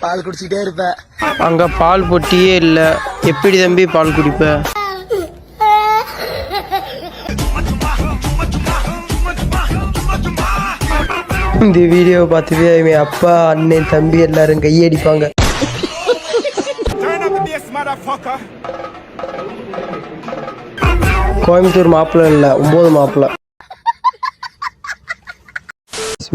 பால் குடிச்சிட்டே இருப்ப. அங்க பால் பொட்டியே இல்ல, எப்படி தம்பி பால் குடிப்ப? இந்த வீடியோவை பார்த்துட்டு இவன் அப்பா அண்ணன் தம்பி எல்லாரும் கையடிப்பாங்க. கோயம்புத்தூர் மாப்பிள்ள இல்ல, 9 மாப்பிள்ள.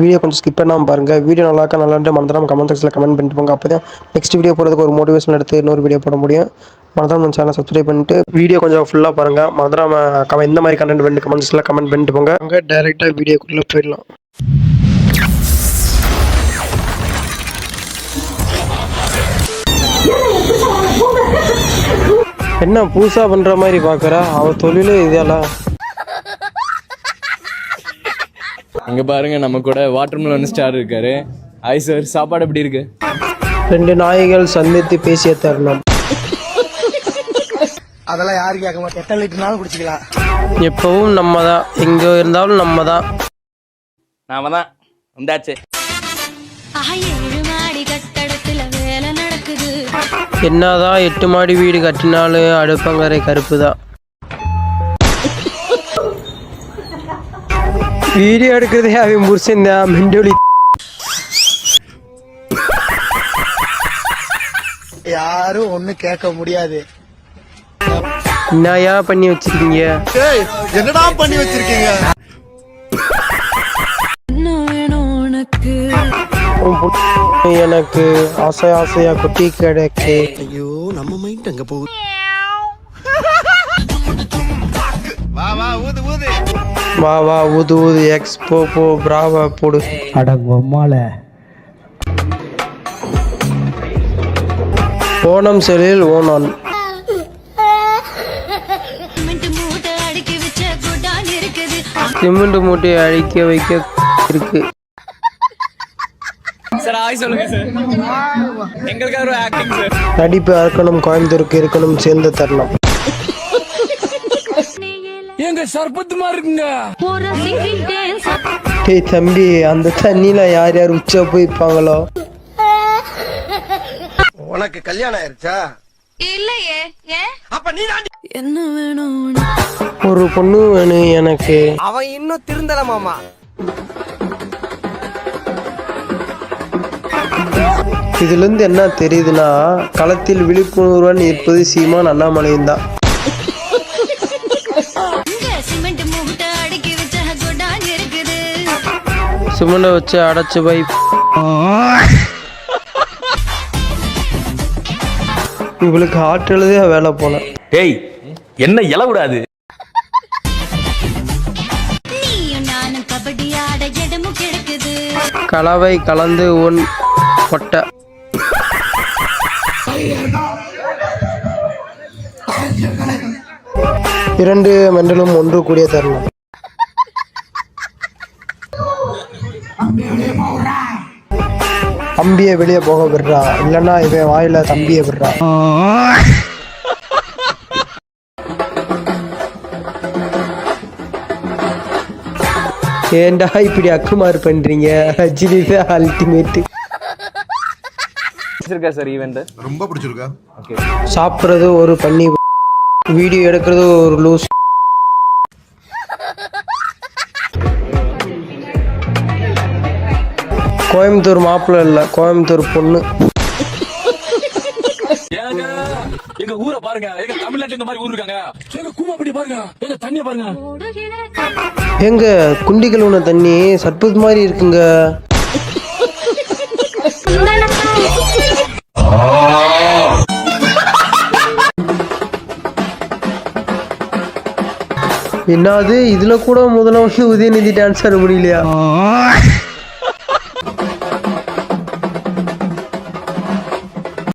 வீடியோ கொஞ்சம் ஸ்கிப் பண்ணாமல் பாருங்க. வீடியோ நல்லாட்டு மறந்துடாம கமெண்ட் செக்ஷனில் கமெண்ட் பண்ணிட்டு போங்க. அப்போ தான் நெக்ஸ்ட் வீடியோ போகிறதுக்கு ஒரு மோட்டிவேஷன் எடுத்து இன்னொரு வீடியோ போட முடியும். மறந்துடாம நம்ம சேனலை சப்ஸ்கிரைப் பண்ணிட்டு வீடியோ கொஞ்சம் ஃபுல்லாக பாருங்க. மறந்துடாம எந்த மாதிரி கண்டென்ட் பண்ணி கமெண்ட் செக்ஷனில் கமெண்ட் பண்ணிட்டு போங்க. அங்கே டைரெக்டாக வீடியோக்குள்ளே போயிடலாம். என்ன புதுசா பண்ற மாதிரி பாக்குறா? அவ தொழிலே இதெல்லாம். இங்க பாருங்க, நம்ம கூட வாட்டர்மெலன் ஸ்டார் இருக்காரு. ஹாய் சார், சாப்பாடு எப்படி இருக்கு? 2 நாய்கள் சந்தித்து பேசிய தருணம். அதெல்லாம் யாரும் கேட்க மாட்டேன். எத்தனை லிட்டர்னாலும் குடிச்சிக்கலாம். எப்பவும் நம்ம தான், எங்க இருந்தாலும் நம்ம தான். நாம தான் வந்தாச்சு. என்னதான் 8 மாடி வீடு கட்டினாலும் அடுப்பங்கரை கருப்பு தான். வீடியோ எடுக்கிறதே அவன் புருஷன் தான். மெண்டோலி யாரும் ஒண்ணு கேட்க முடியாது. என்னயா பண்ணி வச்சிருக்கீங்க? என்னடா பண்ணி வச்சிருக்கீங்க? எனக்கு ஆசையா குட்டி கிடைக்கு. ஐயோ, நம்ம மைண்ட் அங்க போகுது. வா ஊது எக்ஸ்போ போ பிராவா போடு. அடங்கம்மால ஓணம் செலில் ஓனான். சிமெண்ட் மூட்டை அழிக்க வைக்க இருக்கு. சார் ஹாய் சொல்லுங்க சார். எங்களுக்காக ஒரு ஆக்டிங் சார். நடிப்பு அறுக்கணும், கோயம்புத்தூருக்கு இருக்கணும், சேர்ந்து தரணும். எங்க சர்பத்து மாதிரி இருக்குங்க. டேய் தம்பி, அந்த தண்ணியில யார் யார் உச்சா போய்ப்பாங்களோ? உனக்கு கல்யாணம் ஆயிருச்சா? இல்லையே. அப்ப நீ என்ன வேணும்? ஒரு பொண்ணு வேணும் எனக்கு. அவன் இன்னும் திருந்தல மாமா. இதுல இருந்து என்ன தெரியுதுன்னா, களத்தில் விழிப்புணர்வுடன் இருப்பது சீமான் அண்ணாமலையும் தான். சிமெண்ட வச்சு அடைச்சு போய் இவளுக்கு ஆற்றலுதே வேலை போல. டேய், என்ன இல விடாது. கலவை கலந்து ஒன் கொட்டை. இரண்டு மெண்டலும் ஒன்று கூடிய தருணம். அம்பிய வெளியே போக விடுறா, இல்லன்னா இவன் வாயில தம்பிய விடுறா. ஏண்டா இப்படி அக்குமார் பண்றீங்க? ரஜினி அல்டிமேட். சார் ஈவென்ட் ரொம்ப பிடிச்சிருக்கா. சாப்பிட்றது ஒரு பண்ணி, வீடியோ எடுக்கிறது ஒரு லூஸ். கோயம்புத்தூர் மாப்பிள்ள இல்ல, கோயம்புத்தூர் பொண்ணு. எங்க ஊரை பாருங்க, எங்க தமிழ்நாட்டுல இந்த மாதிரி ஊர் இருக்காங்க. எங்க கூமாப்பட்டி பாருங்க, எங்க தண்ணிய பாருங்க. எங்க குண்டிகள் உன தண்ணி சர்பத் மாதிரி இருக்குங்க. என்னது இதுல கூட முதல்ல வந்து உதயநிதி டான்ஸ் ஆட முடியலையா?